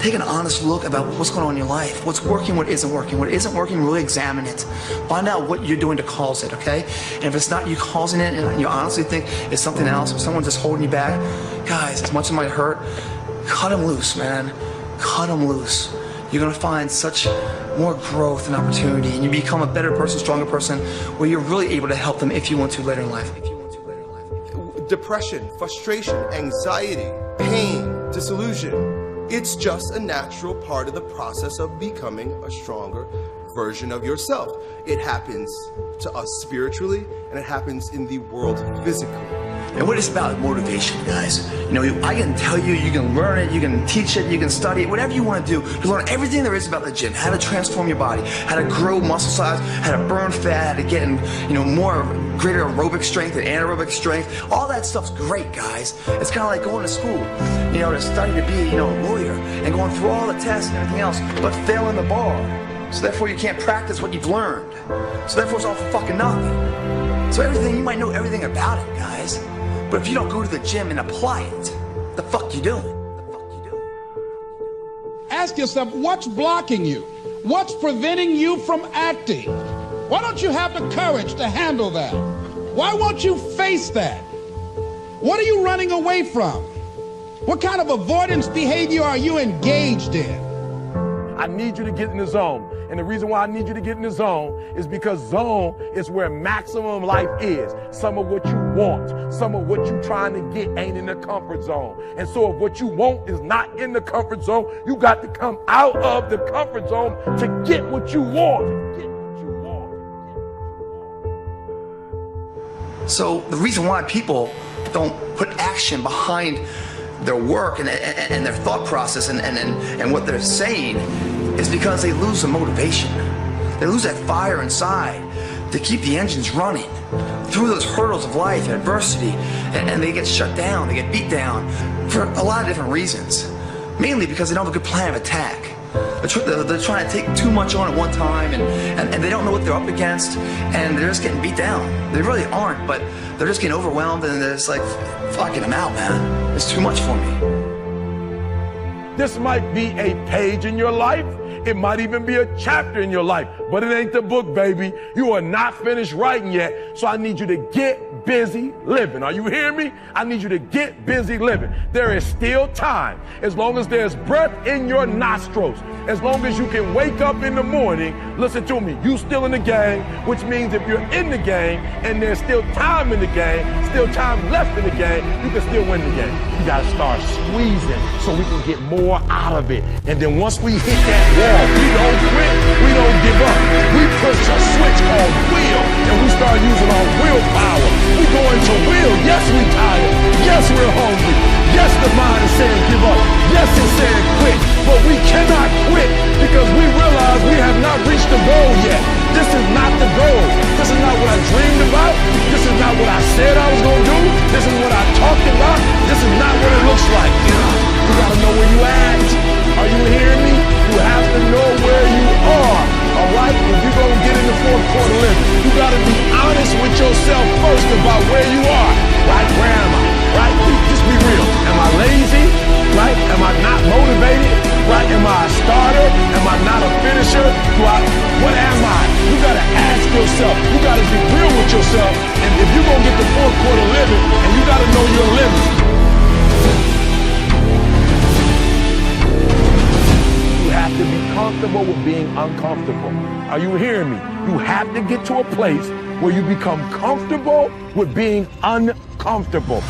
take an honest look about what's going on in your life. What's working, what isn't working. What isn't working, really examine it. Find out what you're doing to cause it, okay? And if it's not you causing it and you honestly think it's something else or someone's just holding you back, guys, as much as it might hurt, cut them loose, man. Cut them loose. You're going to find such more growth and opportunity, and you become a better person, stronger person, where you're really able to help them if you want to later in life. Depression, frustration, anxiety, pain, disillusion. It's just a natural part of the process of becoming a stronger version of yourself. It happens to us spiritually, and it happens in the world physically. And what is about motivation, guys? You know, I can tell you, you can learn it, you can teach it, you can study it, whatever you want to do, to learn everything there is about the gym, how to transform your body, how to grow muscle size, how to burn fat, how to get in, greater aerobic strength and anaerobic strength. All that stuff's great, guys. It's kind of like going to school, to study to be, a lawyer and going through all the tests and everything else, but failing the bar. So therefore you can't practice what you've learned. So therefore it's all for fucking nothing. So everything, you might know everything about it, guys. But if you don't go to the gym and apply it, the fuck you doing? Ask yourself, what's blocking you? What's preventing you from acting? Why don't you have the courage to handle that? Why won't you face that? What are you running away from? What kind of avoidance behavior are you engaged in? I need you to get in the zone. And the reason why I need you to get in the zone is because zone is where maximum life is. Some of what you want, some of what you're trying to get ain't in the comfort zone. And so if what you want is not in the comfort zone, you got to come out of the comfort zone to get what you want. So the reason why people don't put action behind their work and their thought process and what they're saying is because they lose the motivation. They lose that fire inside to keep the engines running through those hurdles of life and adversity, and they get shut down, they get beat down for a lot of different reasons. Mainly because they don't have a good plan of attack. They're trying to take too much on at one time, and they don't know what they're up against, and they're just getting beat down. They really aren't, but they're just getting overwhelmed, and they're just like, fucking, I'm out, man. It's too much for me. This might be a page in your life. It might even be a chapter in your life, but it ain't the book, baby. You are not finished writing yet, so I need you to get busy living. Are you hearing me? I need you to get busy living. There is still time. As long as there's breath in your nostrils, as long as you can wake up in the morning, listen to me, you still in the game, which means if you're in the game and there's still time in the game, still time left in the game, you can still win the game. You gotta start squeezing so we can get more out of it. And then once we hit that wall, we don't quit, we don't give up. We push a switch called will, and we start using our willpower. We go into will. Yes, we tired. Yes, we're hungry. Yes, the mind is saying give up. Yes, it's saying quit. But we cannot quit because we realize we have not reached the goal yet. This is not the goal. This is not what I dreamed about. This is not what I said I was going to do. This is what I talked about. This is not what it looks like. You got to know where you at. Are you hearing me? You have to know where you are. All right? If you're going to get in the fourth quarter living, you got to be honest with yourself first about where you are. Right? Where am I? Right? Just be real. Am I lazy? Right? Am I not motivated? Right? Am I a starter? Am I not a finisher? What am I? You got to ask yourself. You got to be real with yourself. And if you're going to get the fourth quarter living, and you got to know you're living. You have to be comfortable with being uncomfortable. Are you hearing me? You have to get to a place where you become comfortable with being uncomfortable.